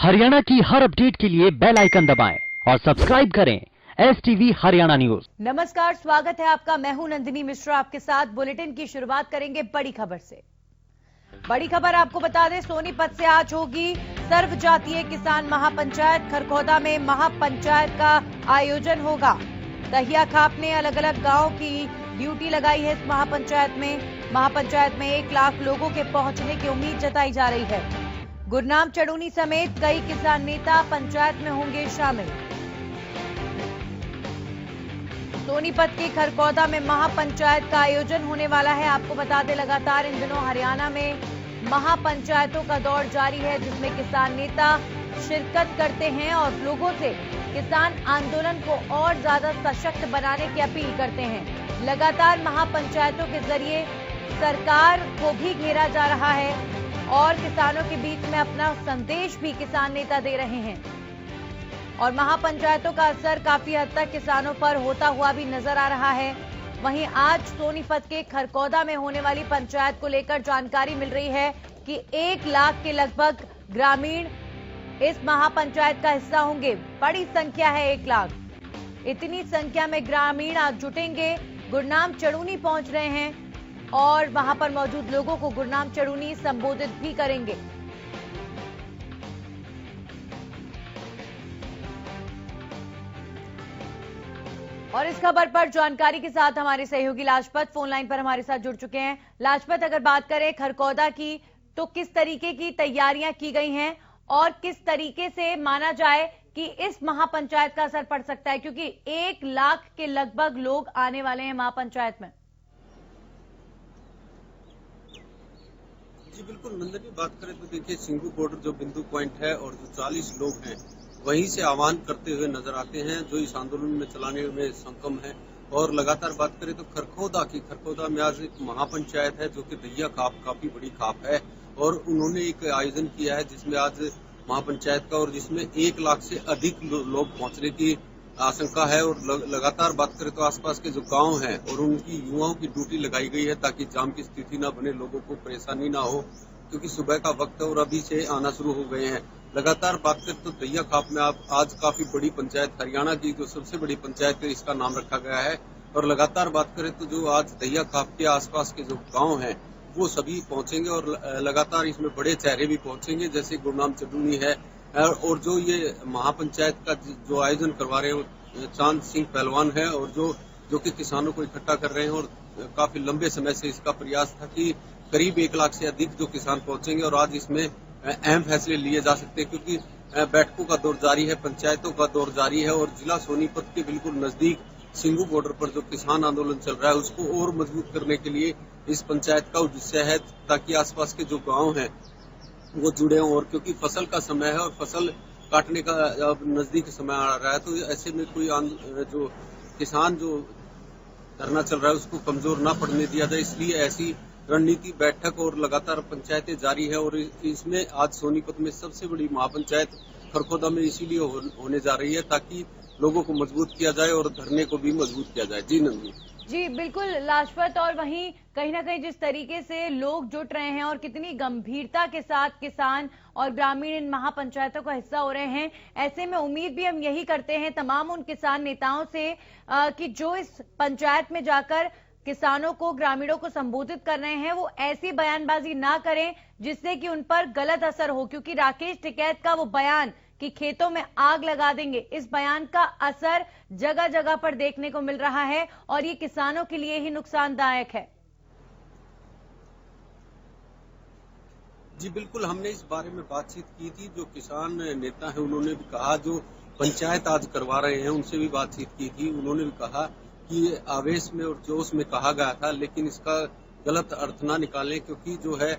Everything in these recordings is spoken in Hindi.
हरियाणा की हर अपडेट के लिए बेल आइकन दबाएं और सब्सक्राइब करें STV हरियाणा न्यूज। नमस्कार, स्वागत है आपका। मैं हूं नंदिनी मिश्रा। आपके साथ बुलेटिन की शुरुआत करेंगे बड़ी खबर से। बड़ी खबर आपको बता दें, सोनीपत से आज होगी सर्वजातीय किसान महापंचायत। खरखौदा में महापंचायत का आयोजन होगा। दहिया खाप ने अलग अलग गांव की ड्यूटी लगाई है। इस महापंचायत में 1 लाख लोगों के पहुंचने की उम्मीद जताई जा रही है। गुरनाम चढ़ूनी समेत कई किसान नेता पंचायत में होंगे शामिल। सोनीपत के खरखौदा में महापंचायत का आयोजन होने वाला है। आपको बता दें, लगातार इन दिनों हरियाणा में महापंचायतों का दौर जारी है, जिसमें किसान नेता शिरकत करते हैं और लोगों से किसान आंदोलन को और ज्यादा सशक्त बनाने की अपील करते हैं। लगातार महापंचायतों के जरिए सरकार को भी घेरा जा रहा है और किसानों के बीच में अपना संदेश भी किसान नेता दे रहे हैं। और महापंचायतों का असर काफी हद तक किसानों पर होता हुआ भी नजर आ रहा है। वहीं आज सोनीपत के खरखौदा में होने वाली पंचायत को लेकर जानकारी मिल रही है कि 1 लाख के लगभग ग्रामीण इस महापंचायत का हिस्सा होंगे। बड़ी संख्या है 1 लाख। इतनी संख्या में ग्रामीण आज जुटेंगे। गुरनाम चढ़ूनी पहुंच रहे हैं और वहां पर मौजूद लोगों को गुरनाम चढ़ूनी संबोधित भी करेंगे। और इस खबर पर जानकारी के साथ हमारे सहयोगी लाजपत फोन लाइन पर हमारे साथ जुड़ चुके हैं। लाजपत, अगर बात करें खरखौदा की, तो किस तरीके की तैयारियां की गई हैं और किस तरीके से माना जाए कि इस महापंचायत का असर पड़ सकता है, क्योंकि 1 लाख के लगभग लोग आने वाले हैं महापंचायत में। जी बिल्कुल नंदनी, बात करें तो देखिए सिंगू बॉर्डर जो बिंदु पॉइंट है और जो 40 लोग हैं वहीं से आह्वान करते हुए नजर आते हैं, जो इस आंदोलन में चलाने में सक्षम है। और लगातार बात करें तो खरखौदा में आज एक महापंचायत है जो कि दहिया खाप काफी बड़ी खाप है और उन्होंने एक आयोजन किया है जिसमें आज महापंचायत का और जिसमें 1 लाख से अधिक लोग पहुंचने की आशंका है। और लगातार बात करें तो आसपास के जो गांव हैं और उनकी युवाओं की ड्यूटी लगाई गई है ताकि जाम की स्थिति न बने, लोगों को परेशानी ना हो, क्योंकि सुबह का वक्त है और अभी से आना शुरू हो गए हैं। लगातार बात करें तो दहिया खाप में आज काफी बड़ी पंचायत, हरियाणा की जो सबसे बड़ी पंचायत है, इसका नाम रखा गया है। और लगातार बात करें तो जो आज दहिया खाप के आसपास के जो गांव हैं वो सभी पहुंचेंगे और लगातार इसमें बड़े चेहरे भी पहुंचेंगे, जैसे गुरनाम चढ़ूनी है। और जो ये महापंचायत का जो आयोजन करवा रहे हैं चांद सिंह पहलवान है और जो कि किसानों को इकट्ठा कर रहे हैं। और काफी लंबे समय से इसका प्रयास था कि करीब 1 लाख से अधिक जो किसान पहुंचेंगे और आज इसमें अहम फैसले लिए जा सकते हैं, क्योंकि बैठकों का दौर जारी है, पंचायतों का दौर जारी है। और जिला सोनीपत के बिल्कुल नजदीक सिंगू बॉर्डर पर जो किसान आंदोलन चल रहा है उसको और मजबूत करने के लिए इस पंचायत का उद्देश्य है, ताकि आसपास के जो गांव हैं वो जुड़े हों। और क्योंकि फसल का समय है और फसल काटने का अब नजदीक समय आ रहा है, तो ऐसे में कोई जो किसान जो धरना चल रहा है उसको कमजोर ना पड़ने दिया जाए, इसलिए ऐसी रणनीति बैठक और लगातार पंचायतें जारी है। और इसमें आज सोनीपत में सबसे बड़ी महापंचायत खरखौदा में इसीलिए होने जा रही है ताकि लोगों को मजबूत किया जाए और धरने को भी मजबूत किया जाए। जी नंदी। जी बिल्कुल लाजपत, और वहीं कहीं ना कहीं जिस तरीके से लोग जुट रहे हैं और कितनी गंभीरता के साथ किसान और ग्रामीण इन महापंचायतों का हिस्सा हो रहे हैं, ऐसे में उम्मीद भी हम यही करते हैं तमाम उन किसान नेताओं से कि जो इस पंचायत में जाकर किसानों को, ग्रामीणों को संबोधित कर रहे हैं, वो ऐसी बयानबाजी ना करें जिससे कि उन पर गलत असर हो। क्योंकि राकेश टिकैत का वो बयान कि खेतों में आग लगा देंगे, इस बयान का असर जगह जगह पर देखने को मिल रहा है और ये किसानों के लिए ही नुकसानदायक है। जी बिल्कुल, हमने इस बारे में बातचीत की थी। जो किसान नेता है उन्होंने भी कहा, जो पंचायत आज करवा रहे हैं उनसे भी बातचीत की थी, उन्होंने भी कहा कि ये आवेश में और जोश में कहा गया था, लेकिन इसका गलत अर्थ ना निकालें, क्योंकि जो है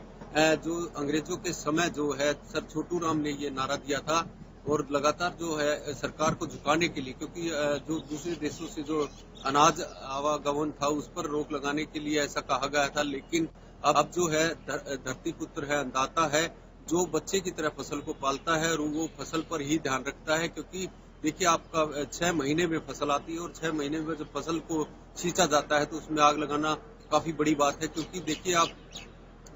जो अंग्रेजों के समय जो है सर छोटू राम ने ये नारा दिया था और लगातार जो है सरकार को झुकाने के लिए, क्योंकि जो दूसरे देशों से जो अनाज आवागमन था उस पर रोक लगाने के लिए ऐसा कहा गया था। लेकिन अब जो है धरती पुत्र है, अन्नदाता है, जो बच्चे की तरह फसल को पालता है और वो फसल पर ही ध्यान रखता है। क्योंकि देखिए आपका 6 महीने में फसल आती है और 6 महीने में जब फसल को सींचा जाता है तो उसमें आग लगाना काफी बड़ी बात है। क्योंकि देखिए आप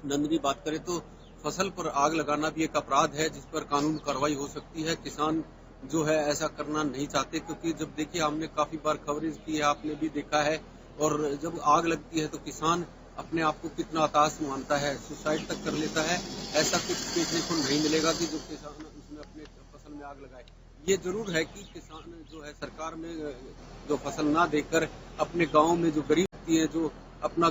नंदनी बात करें तो फसल पर आग लगाना भी एक अपराध है जिस पर कानून कार्रवाई हो सकती है। किसान जो है ऐसा करना नहीं चाहते, क्योंकि जब देखिए हमने काफी बार कवरेज की है, आपने भी देखा है, और जब आग लगती है तो किसान अपने आप को कितना हताश मानता है, सुसाइड तक कर लेता है। ऐसा कुछ देखने को नहीं मिलेगा कि जो किसान उसमें अपने फसल में आग लगाए। ये जरूर है कि किसान जो है सरकार में जो फसल ना देकर अपने गाँव में जो गरीब व्यक्ति है, जो अपना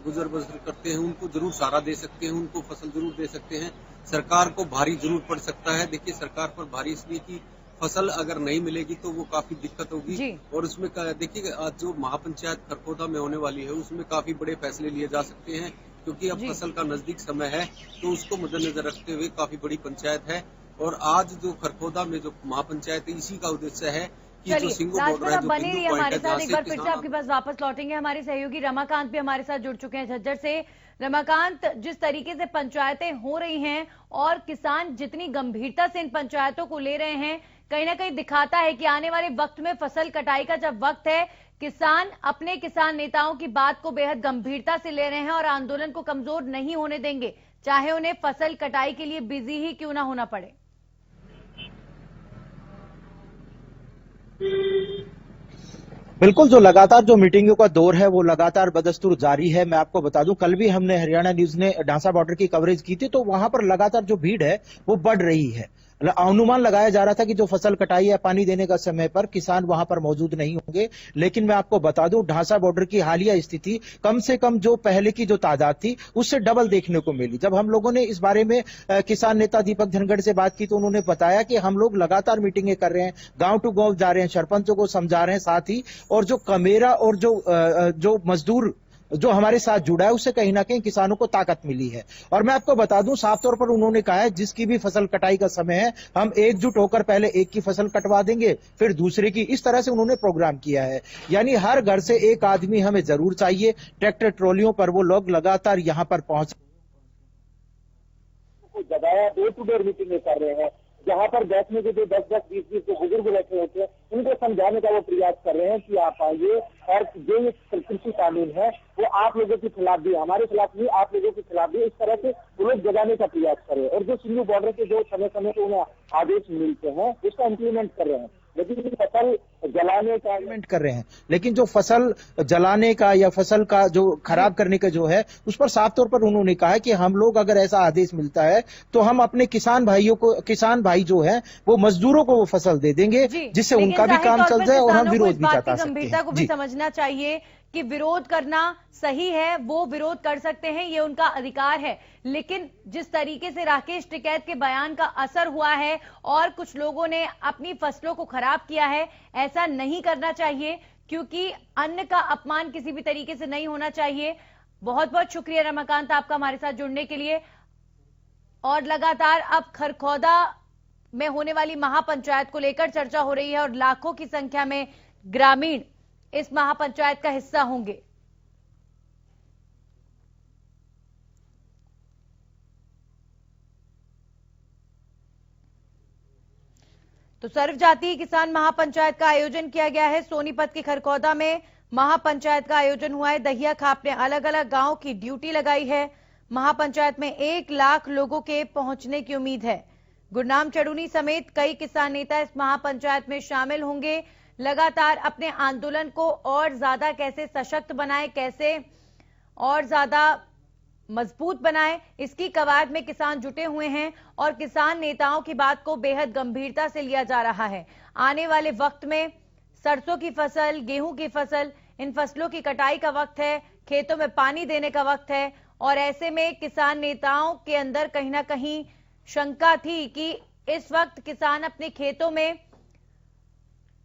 गुजर बसर करते हैं, उनको जरूर सहारा दे सकते हैं, उनको फसल जरूर दे सकते हैं। सरकार को भारी जरूर पड़ सकता है। देखिए सरकार पर भारी इसलिए कि फसल अगर नहीं मिलेगी तो वो काफी दिक्कत होगी। और उसमें देखिए आज जो महापंचायत खरखोदा में होने वाली है उसमें काफी बड़े फैसले लिए जा सकते हैं, क्योंकि अब फसल का नजदीक समय है, तो उसको मद्देनजर रखते हुए काफी बड़ी पंचायत है। और आज जो खरखोदा में जो महापंचायत है, इसी का उद्देश्य है कि जो सिंगू बॉर्डर है, जो बने रहिए हमारे साथ। एक बार फिर से किसान आपके पास वापस लौटेंगे। हमारे सहयोगी रमाकांत भी हमारे साथ जुड़ चुके हैं झज्जर से। रमाकांत, जिस तरीके से पंचायतें हो रही हैं और किसान जितनी गंभीरता से इन पंचायतों को ले रहे हैं, कहीं ना कहीं दिखाता है कि आने वाले वक्त में फसल कटाई का जब वक्त है, किसान अपने किसान नेताओं की बात को बेहद गंभीरता से ले रहे हैं और आंदोलन को कमजोर नहीं होने देंगे, चाहे उन्हें फसल कटाई के लिए बिजी ही क्यों ना होना पड़े। बिल्कुल, जो लगातार जो मीटिंगों का दौर है वो लगातार बदस्तूर जारी है। मैं आपको बता दूं, कल भी हमने हरियाणा न्यूज ने ढांसा बॉर्डर की कवरेज की थी, तो वहां पर लगातार जो भीड़ है वो बढ़ रही है। अनुमान लगाया जा रहा था कि जो फसल कटाई है पानी देने का समय पर किसान वहां पर मौजूद नहीं होंगे, लेकिन मैं आपको बता दूं ढांसा बॉर्डर की हालिया स्थिति कम से कम जो पहले की जो तादाद थी उससे डबल देखने को मिली। जब हम लोगों ने इस बारे में किसान नेता दीपक धनखड़ से बात की तो उन्होंने बताया कि हम लोग लगातार मीटिंगें कर रहे हैं, गांव टू गांव जा रहे हैं, सरपंचों को समझा रहे हैं, साथ ही और जो कमेरा और जो मजदूर जो हमारे साथ जुड़ा है उससे कहीं ना कहीं किसानों को ताकत मिली है। और मैं आपको बता दूं साफ तौर पर उन्होंने कहा है जिसकी भी फसल कटाई का समय है हम एकजुट होकर पहले एक की फसल कटवा देंगे फिर दूसरे की, इस तरह से उन्होंने प्रोग्राम किया है। यानी हर घर से एक आदमी हमें जरूर चाहिए। ट्रैक्टर ट्रॉलियों पर वो लोग लगातार यहाँ पर पहुंच दबाया, डोर टू डोर मीटिंग कर रहे हैं, जहाँ पर बैठने के जो 10-10, 20-20 के बुजुर्ग बैठे होते हैं उनको समझाने का वो प्रयास कर रहे हैं कि आप आइए और जो ये कृषि कानून है वो आप लोगों के खिलाफ भी, हमारे खिलाफ नहीं, आप लोगों के खिलाफ भी, इस तरह से वो लोग जगाने का प्रयास कर रहे हैं। और जो सिंगू बॉर्डर के जो समय समय पर उन्हें आदेश मिलते हैं उसका इम्प्लीमेंट कर रहे हैं, लेकिन फसल जलाने का कर रहे हैं, लेकिन जो फसल जलाने का या फसल का जो खराब करने का जो है उस पर साफ तौर पर उन्होंने कहा है कि हम लोग अगर ऐसा आदेश मिलता है तो हम अपने किसान भाई जो है वो मजदूरों को वो फसल दे देंगे जिससे उनका भी काम चल जाए और हम विरोध भी जता सकते हैं। गंभीरता को भी समझना चाहिए कि विरोध करना सही है, वो विरोध कर सकते हैं, ये उनका अधिकार है, लेकिन जिस तरीके से राकेश टिकैत के बयान का असर हुआ है और कुछ लोगों ने अपनी फसलों को खराब किया है, ऐसा नहीं करना चाहिए, क्योंकि अन्न का अपमान किसी भी तरीके से नहीं होना चाहिए। बहुत बहुत शुक्रिया रमाकांत आपका हमारे साथ जुड़ने के लिए। और लगातार अब खरखोदा में होने वाली महापंचायत को लेकर चर्चा हो रही है और लाखों की संख्या में ग्रामीण इस महापंचायत का हिस्सा होंगे। तो सर्वजातीय किसान महापंचायत का आयोजन किया गया है। सोनीपत के खरखोदा में महापंचायत का आयोजन हुआ है। दहिया खाप ने अलग अलग गांव की ड्यूटी लगाई है। महापंचायत में 1 लाख लोगों के पहुंचने की उम्मीद है। गुरनाम चढ़ूनी समेत कई किसान नेता इस महापंचायत में शामिल होंगे। लगातार अपने आंदोलन को और ज्यादा कैसे सशक्त बनाएं, कैसे और ज्यादा मजबूत बनाएं, इसकी कवायद में किसान जुटे हुए हैं और किसान नेताओं की बात को बेहद गंभीरता से लिया जा रहा है। आने वाले वक्त में सरसों की फसल, गेहूं की फसल, इन फसलों की कटाई का वक्त है, खेतों में पानी देने का वक्त है और ऐसे में किसान नेताओं के अंदर कहीं ना कहीं शंका थी कि इस वक्त किसान अपने खेतों में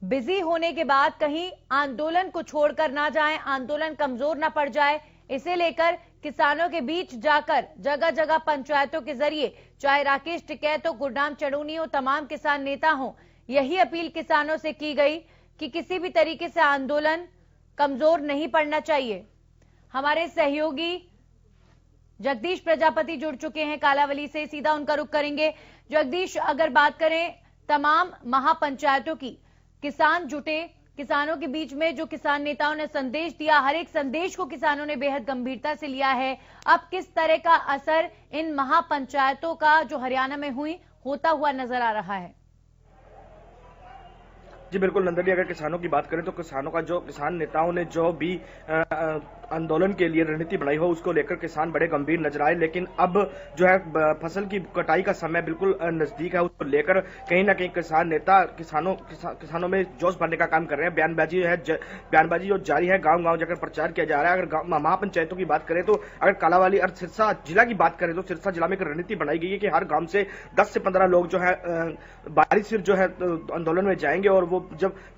बिजी होने के बाद कहीं आंदोलन को छोड़कर ना जाएं, आंदोलन कमजोर ना पड़ जाए। इसे लेकर किसानों के बीच जाकर जगह जगह पंचायतों के जरिए, चाहे राकेश टिकैत हो, गुरनाम चढ़ूनी हो, तमाम किसान नेता हो, यही अपील किसानों से की गई कि किसी भी तरीके से आंदोलन कमजोर नहीं पड़ना चाहिए। हमारे सहयोगी जगदीश प्रजापति जुड़ चुके हैं कालावली से, सीधा उनका रुख करेंगे। जगदीश, अगर बात करें तमाम महापंचायतों की, किसान जुटे, किसानों के बीच में जो किसान नेताओं ने संदेश दिया, हर एक संदेश को किसानों ने बेहद गंभीरता से लिया है। अब किस तरह का असर इन महापंचायतों का जो हरियाणा में हुई होता हुआ नजर आ रहा है? जी बिल्कुल नंदनी, अगर किसानों की बात करें तो किसान नेताओं ने जो भी आंदोलन के लिए रणनीति बनाई हो उसको लेकर किसान बड़े गंभीर नजर आए, लेकिन अब जो है फसल की कटाई का समय बिल्कुल नजदीक है, उसको लेकर कहीं ना कहीं किसान नेता किसानों में जोश भरने का काम कर रहे हैं। बयानबाजी जो जारी है, गांव-गांव जाकर प्रचार किया जा रहा है। अगर महापंचायतों की बात करें तो अगर कालावाली और सिरसा जिला की बात करें तो सिरसा जिला में एक रणनीति बनाई गई है कि हर गांव से 10 से 15 लोग जो है बारिश सिर जो है आंदोलन में जाएंगे, और वो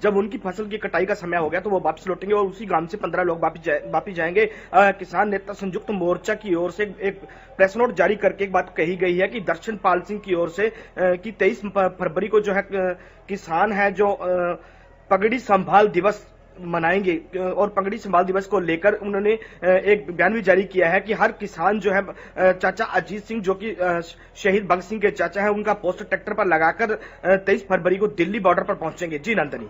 जब उनकी फसल की कटाई का समय हो गया तो वो वापस लौटेंगे और उसी गांव से 15 लोग वापस जाएंगे। किसान नेता संयुक्त मोर्चा की ओर से एक प्रेस नोट जारी करके एक बात कही गई है कि दर्शन पाल सिंह की ओर से कि 23 फरवरी को जो है किसान है जो पगड़ी संभाल दिवस मनाएंगे, और पगड़ी संभाल दिवस को लेकर उन्होंने एक बयान भी जारी किया है कि हर किसान जो है चाचा अजीत सिंह जो कि शहीद भगत सिंह के चाचा है, उनका पोस्टर ट्रैक्टर पर लगाकर 23 फरवरी को दिल्ली बॉर्डर पर पहुंचेंगे। जी नंदनी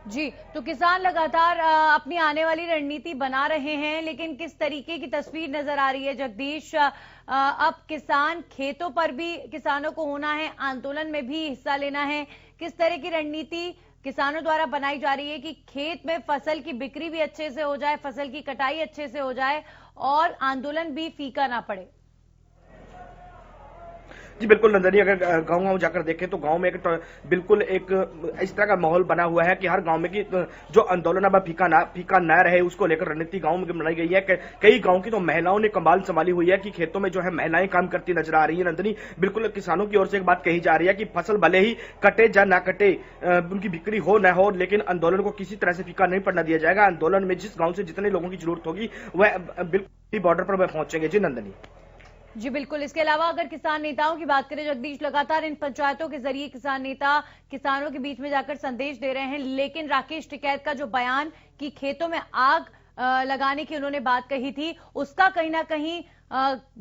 जी, तो किसान लगातार अपनी आने वाली रणनीति बना रहे हैं, लेकिन किस तरीके की तस्वीर नजर आ रही है जगदीश? अब किसान खेतों पर भी किसानों को होना है, आंदोलन में भी हिस्सा लेना है। किस तरह की रणनीति किसानों द्वारा बनाई जा रही है कि खेत में फसल की बिक्री भी अच्छे से हो जाए, फसल की कटाई अच्छे से हो जाए और आंदोलन भी फीका ना पड़े? जी बिल्कुल नंदनी, अगर गांव जाकर देखें तो गांव में बिल्कुल एक इस तरह का माहौल बना हुआ है कि हर गांव में कि जो आंदोलन अब फीका ना रहे, उसको लेकर रणनीति गांव में बनाई गई है। कई गांव की तो महिलाओं ने कमाल संभाली हुई है कि खेतों में जो है महिलाएं काम करती नजर आ रही है। नंदनी बिल्कुल किसानों की ओर से एक बात कही जा रही है कि फसल भले ही कटे या ना कटे, उनकी बिक्री हो न हो, लेकिन आंदोलन को किसी तरह से फीका नहीं पड़ना दिया जाएगा। आंदोलन में जिस गाँव से जितने लोगों की जरूरत होगी वह बिल्कुल बॉर्डर पर पहुंचेंगे। जी नंदनी जी बिल्कुल। इसके अलावा अगर किसान नेताओं की बात करें जगदीश, लगातार इन पंचायतों के जरिए किसान नेता किसानों के बीच में जाकर संदेश दे रहे हैं, लेकिन राकेश टिकैत का जो बयान कि खेतों में आग लगाने की उन्होंने बात कही थी, उसका कहीं ना कहीं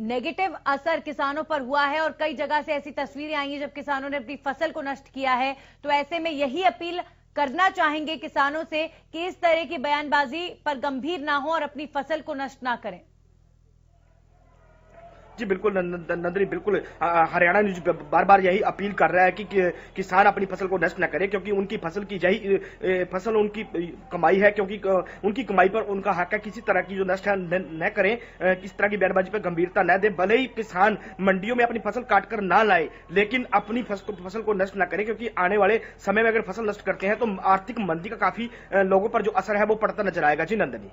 नेगेटिव असर किसानों पर हुआ है और कई जगह से ऐसी तस्वीरें आई हैं जब किसानों ने अपनी फसल को नष्ट किया है। तो ऐसे में यही अपील करना चाहेंगे किसानों से कि इस तरह की बयानबाजी पर गंभीर ना हो और अपनी फसल को नष्ट ना करें। जी बिल्कुल नंदनी, बिल्कुल हरियाणा न्यूज बार बार यही अपील कर रहा है कि किसान अपनी फसल को नष्ट न करें, क्योंकि उनकी फसल की यही फसल उनकी कमाई है, क्योंकि उनकी कमाई पर उनका हक है। किसी तरह की जो नष्ट है न करें, किस तरह की बयानबाजी पर गंभीरता न दें। भले ही किसान मंडियों में अपनी फसल काट कर ना लाए, लेकिन अपनी फसल को नष्ट न करें, क्योंकि आने वाले समय में अगर फसल नष्ट करते हैं तो आर्थिक मंदी का काफी लोगों पर जो असर है वो पड़ता नजर आएगा। जी नंदनी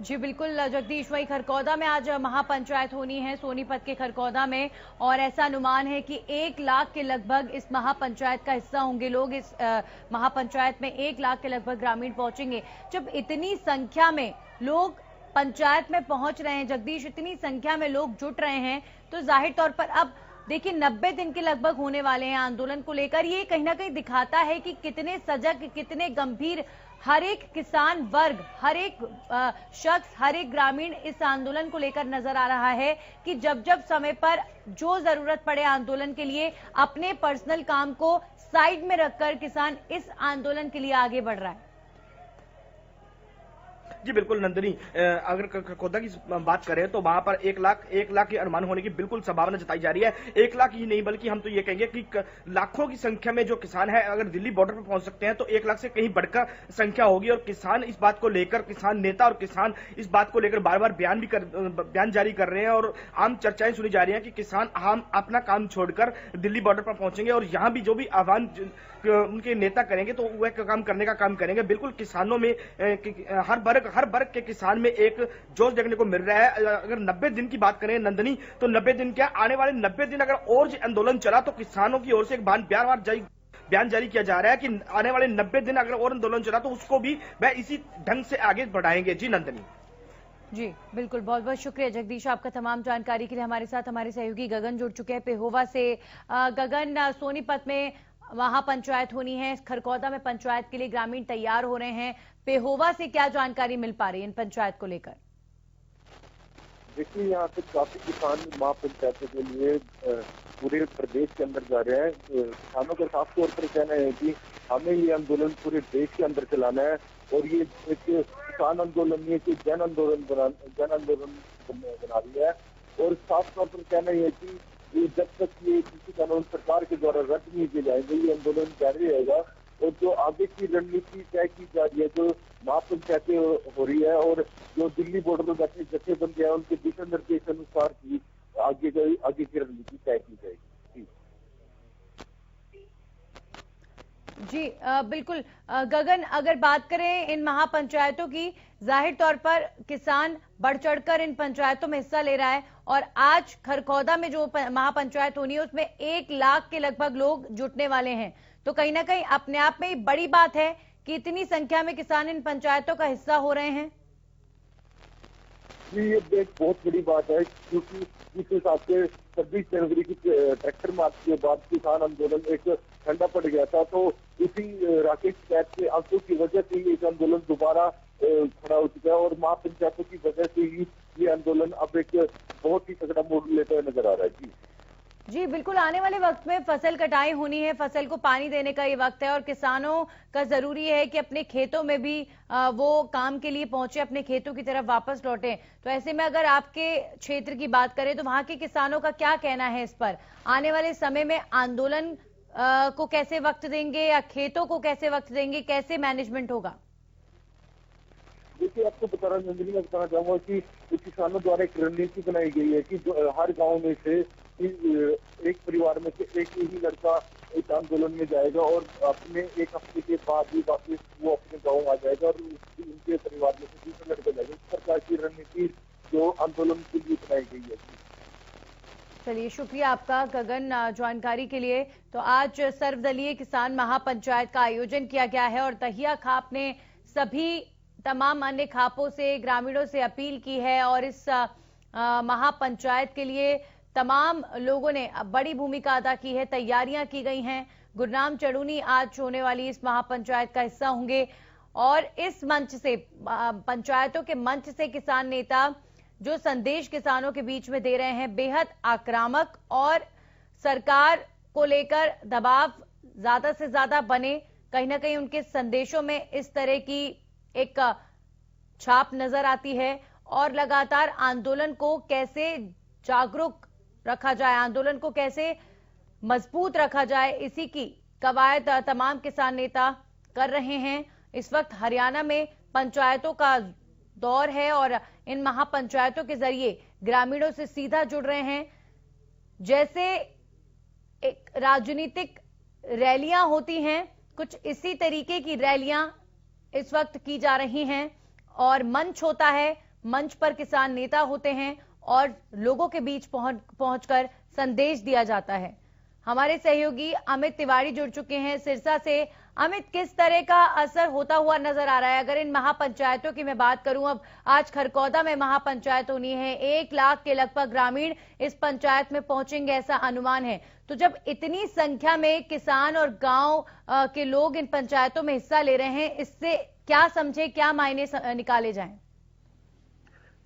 जी बिल्कुल जगदीश, वही खरकौदा में आज महापंचायत होनी है, सोनीपत के खरकौदा में, और ऐसा अनुमान है कि 1 लाख के लगभग इस महापंचायत का हिस्सा होंगे लोग। इस महापंचायत में 1 लाख के लगभग ग्रामीण पहुंचेंगे। जब इतनी संख्या में लोग पंचायत में पहुंच रहे हैं जगदीश, इतनी संख्या में लोग जुट रहे हैं, तो जाहिर तौर पर अब देखिए 90 दिन के लगभग होने वाले हैं आंदोलन को लेकर। ये कहीं ना कहीं दिखाता है कि कितने सजग, कितने गंभीर हर एक किसान वर्ग, हर एक शख्स, हर एक ग्रामीण इस आंदोलन को लेकर नजर आ रहा है कि जब जब समय पर जो जरूरत पड़े आंदोलन के लिए, अपने पर्सनल काम को साइड में रखकर किसान इस आंदोलन के लिए आगे बढ़ रहा है। जी बिल्कुल नंदनी, अगर खरकौदा की बात करें तो वहां पर 1 लाख के अनुमान होने की बिल्कुल संभावना जताई जा रही है। 1 लाख ही नहीं बल्कि हम तो ये कहेंगे कि लाखों की संख्या में जो किसान है, अगर दिल्ली बॉर्डर पर पहुंच सकते हैं तो 1 लाख से कहीं बढ़कर संख्या होगी। और किसान इस बात को लेकर, किसान नेता और किसान इस बात को लेकर बार बार बयान जारी कर रहे हैं और आम चर्चाएं सुनी जा रही है कि किसान हम अपना काम छोड़कर दिल्ली बॉर्डर पर पहुंचेंगे और यहां भी जो भी आह्वान उनके नेता करेंगे तो वह काम करने का काम करेंगे। बिल्कुल किसानों में हर वर्ग के किसान में एक जोश देखने को मिल रहा है। अगर 90 दिन की बात करें नंदनी, तो 90 दिन क्या, आने वाले 90 दिन अगर और आंदोलन चला तो किसानों की ओर से एक बयान जारी किया जा रहा है कि आने वाले 90 दिन अगर और आंदोलन चला तो उसको भी वह इसी ढंग से आगे बढ़ाएंगे। जी नंदनी जी बिल्कुल, बहुत बहुत शुक्रिया जगदीश आपका तमाम जानकारी के लिए। हमारे साथ हमारे सहयोगी गगन जुड़ चुके हैं पेहोवा से। गगन, सोनीपत में महापंचायत होनी है, खरकौदा में पंचायत के लिए ग्रामीण तैयार हो रहे हैं, पेहोवा से क्या जानकारी मिल पा रही है इन पंचायत को लेकर? देखिए, यहाँ से काफी किसान महापंचायतों के लिए पूरे प्रदेश के अंदर जा रहे हैं। किसानों का साफ तौर पर कहना है कि हमें ये आंदोलन पूरे देश के अंदर चलाना है और ये एक किसान आंदोलन नहीं है कि जन आंदोलन बना दिया है। और साफ तौर पर कहना यह है कि ये जब तक ये कृषि कानून सरकार के द्वारा रद्द नहीं किए जाएंगे, ये आंदोलन जारी रहेगा। और जो आगे की रणनीति तय की जा रही है, जो महापंचायतें हो रही है और जो दिल्ली बॉर्डर पर बैठे जत्थेबंदी है, उनके दिशा निर्देश अनुसार की आगे की रणनीति तय की जाएगी। जी बिल्कुल गगन, अगर बात करें इन महापंचायतों की, जाहिर तौर पर किसान बढ़ चढ़कर इन पंचायतों में हिस्सा ले रहा है और आज खरखौदा में जो महापंचायत होनी है उसमें 1 लाख के लगभग लोग जुटने वाले हैं। तो कहीं ना कहीं अपने आप में बड़ी बात है कि इतनी संख्या में किसान इन पंचायतों का हिस्सा हो रहे हैं। ये एक बहुत बड़ी बात है, क्योंकि जिस हिसाब से 26 जनवरी की ट्रैक्टर मार्च के बाद किसान आंदोलन एक ठंडा पड़ गया था, तो उसी राकेश कैद के आंसू की वजह से ये आंदोलन दोबारा खड़ा हो चुका है और महापंचायतों की वजह से ही ये आंदोलन अब एक बहुत ही तगड़ा मोड़ लेता हुआ नजर आ रहा है। जी बिल्कुल, आने वाले वक्त में फसल कटाई होनी है, फसल को पानी देने का ये वक्त है और किसानों का जरूरी है कि अपने खेतों में भी वो काम के लिए पहुंचे, अपने खेतों की तरफ वापस लौटें। तो ऐसे में अगर आपके क्षेत्र की बात करें तो वहां के किसानों का क्या कहना है इस पर? आने वाले समय में आंदोलन को कैसे वक्त देंगे या खेतों को कैसे वक्त देंगे, कैसे मैनेजमेंट होगा? देखिए, आपको बताना चाहूंगा कि किसानों द्वारा एक रणनीति बनाई गई है कि हर गांव में से एक परिवार में से एक ही लड़का इस आंदोलन में जाएगा और अपने 1 हफ्ते के बाद ही वापिस वो अपने गांव आ जाएगा और उनके परिवार में से दूसरा लड़का जाएगा। इस प्रकार की रणनीति जो आंदोलन के लिए बनाई गई है। चलिए, शुक्रिया आपका गगन जानकारी के लिए। तो आज सर्वदलीय किसान महापंचायत का आयोजन किया गया है और दहिया खाप ने सभी तमाम अन्य खापों से, ग्रामीणों से अपील की है और इस महापंचायत के लिए तमाम लोगों ने बड़ी भूमिका अदा की है, तैयारियां की गई हैं। गुरनाम चढ़ूनी आज होने वाली इस महापंचायत का हिस्सा होंगे और इस मंच से, पंचायतों के मंच से किसान नेता जो संदेश किसानों के बीच में दे रहे हैं बेहद आक्रामक और सरकार को लेकर दबाव ज्यादा से ज्यादा बने, कहीं ना कहीं उनके संदेशों में इस तरह की एक छाप नजर आती है। और लगातार आंदोलन को कैसे जागरूक रखा जाए, आंदोलन को कैसे मजबूत रखा जाए, इसी की कवायद तमाम किसान नेता कर रहे हैं। इस वक्त हरियाणा में पंचायतों का दौर है और इन महापंचायतों के जरिए ग्रामीणों से सीधा जुड़ रहे हैं। जैसे एक राजनीतिक रैलियां होती हैं, कुछ इसी तरीके की रैलियां इस वक्त की जा रही हैं और मंच होता है, मंच पर किसान नेता होते हैं और लोगों के बीच पहुंचकर संदेश दिया जाता है। हमारे सहयोगी अमित तिवारी जुड़ चुके हैं सिरसा से। अमित, किस तरह का असर होता हुआ नजर आ रहा है? अगर इन महापंचायतों की मैं बात करूं, अब आज खरखौदा में महापंचायत होनी है, 1 लाख के लगभग ग्रामीण इस पंचायत में पहुंचेंगे ऐसा अनुमान है। तो जब इतनी संख्या में किसान और गांव के लोग इन पंचायतों में हिस्सा ले रहे हैं, इससे क्या समझे, क्या मायने निकाले जाएं?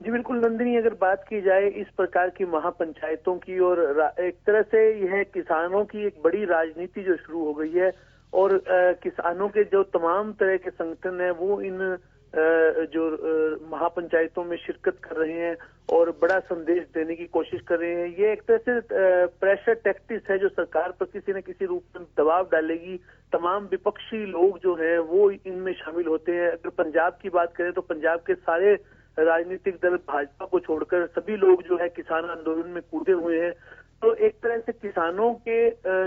जी बिल्कुल नंदिनी, अगर बात की जाए इस प्रकार की महापंचायतों की और एक तरह से यह किसानों की एक बड़ी राजनीति जो शुरू हो गई है और किसानों के जो तमाम तरह के संगठन हैं वो इन जो महापंचायतों में शिरकत कर रहे हैं और बड़ा संदेश देने की कोशिश कर रहे हैं। ये एक तरह से प्रेशर टैक्टिक्स है जो सरकार पर किसी न किसी रूप में दबाव डालेगी। तमाम विपक्षी लोग जो हैं वो इनमें शामिल होते हैं। अगर पंजाब की बात करें तो पंजाब के सारे राजनीतिक दल भाजपा को छोड़कर सभी लोग जो है किसान आंदोलन में कूदे हुए हैं। तो एक तरह से किसानों के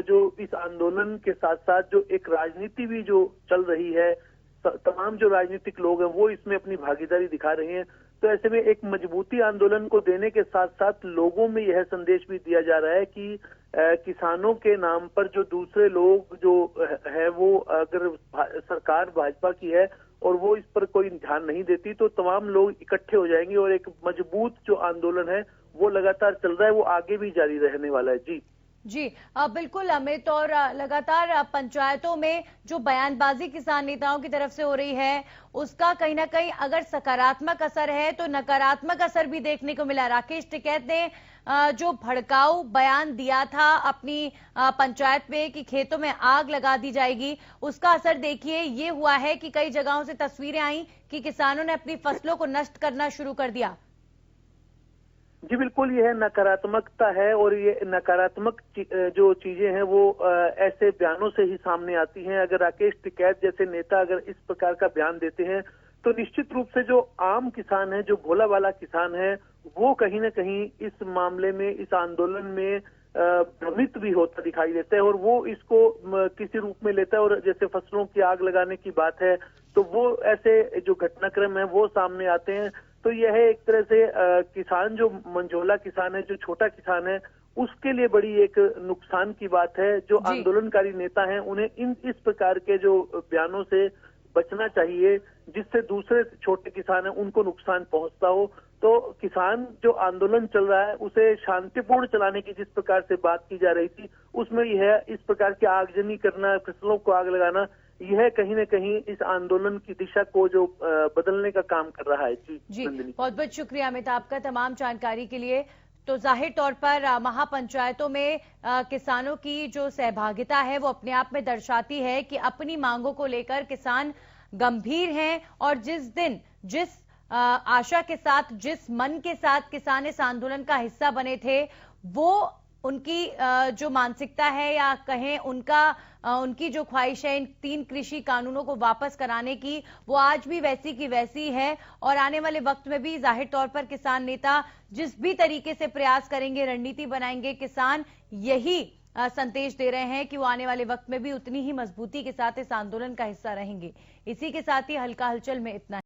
जो इस आंदोलन के साथ साथ जो एक राजनीति भी जो चल रही है, तमाम जो राजनीतिक लोग हैं वो इसमें अपनी भागीदारी दिखा रहे हैं। तो ऐसे में एक मजबूती आंदोलन को देने के साथ साथ लोगों में यह संदेश भी दिया जा रहा है कि किसानों के नाम पर जो दूसरे लोग जो है वो अगर सरकार भाजपा की है और वो इस पर कोई ध्यान नहीं देती तो तमाम लोग इकट्ठे हो जाएंगे और एक मजबूत जो आंदोलन है वो लगातार चल रहा है, वो आगे भी जारी रहने वाला है। जी जी बिल्कुल अमित, और लगातार पंचायतों में जो बयानबाजी किसान नेताओं की तरफ से हो रही है उसका कहीं ना कहीं अगर सकारात्मक असर है तो नकारात्मक असर भी देखने को मिला। राकेश टिकैत ने जो भड़काऊ बयान दिया था अपनी पंचायत में कि खेतों में आग लगा दी जाएगी, उसका असर देखिए ये हुआ है कि कई जगहों से तस्वीरें आई कि किसानों ने अपनी फसलों को नष्ट करना शुरू कर दिया। जी बिल्कुल, यह नकारात्मकता है और ये नकारात्मक जो चीजें हैं वो ऐसे बयानों से ही सामने आती हैं। अगर राकेश टिकैत जैसे नेता अगर इस प्रकार का बयान देते हैं तो निश्चित रूप से जो आम किसान है, जो भोला वाला किसान है, वो कहीं ना कहीं इस मामले में, इस आंदोलन में भ्रमित भी होता दिखाई देता है और वो इसको किसी रूप में लेता है। और जैसे फसलों की आग लगाने की बात है तो वो ऐसे जो घटनाक्रम है वो सामने आते हैं। तो यह एक तरह से किसान, जो मंझोला किसान है, जो छोटा किसान है, उसके लिए बड़ी एक नुकसान की बात है। जो आंदोलनकारी नेता हैं उन्हें इस प्रकार के जो बयानों से बचना चाहिए जिससे दूसरे छोटे किसान हैं उनको नुकसान पहुंचता हो। तो किसान जो आंदोलन चल रहा है उसे शांतिपूर्ण चलाने की जिस प्रकार से बात की जा रही थी उसमें यह इस प्रकार की आगजनी करना, फसलों को आग लगाना, यह कहीं न कहीं इस आंदोलन की दिशा को जो बदलने का काम कर रहा है। जी बहुत बहुत शुक्रिया अमित आपका तमाम जानकारी के लिए। तो जाहिर तौर पर महापंचायतों में किसानों की जो सहभागिता है वो अपने आप में दर्शाती है कि अपनी मांगों को लेकर किसान गंभीर हैं और जिस आशा के साथ, जिस मन के साथ किसान इस आंदोलन का हिस्सा बने थे, वो उनकी जो मानसिकता है या कहें उनकी जो ख्वाहिश है इन 3 कृषि कानूनों को वापस कराने की, वो आज भी वैसी की वैसी है। और आने वाले वक्त में भी जाहिर तौर पर किसान नेता जिस भी तरीके से प्रयास करेंगे, रणनीति बनाएंगे, किसान यही संदेश दे रहे हैं कि वो आने वाले वक्त में भी उतनी ही मजबूती के साथ इस आंदोलन का हिस्सा रहेंगे। इसी के साथ ही हल्का हलचल में इतना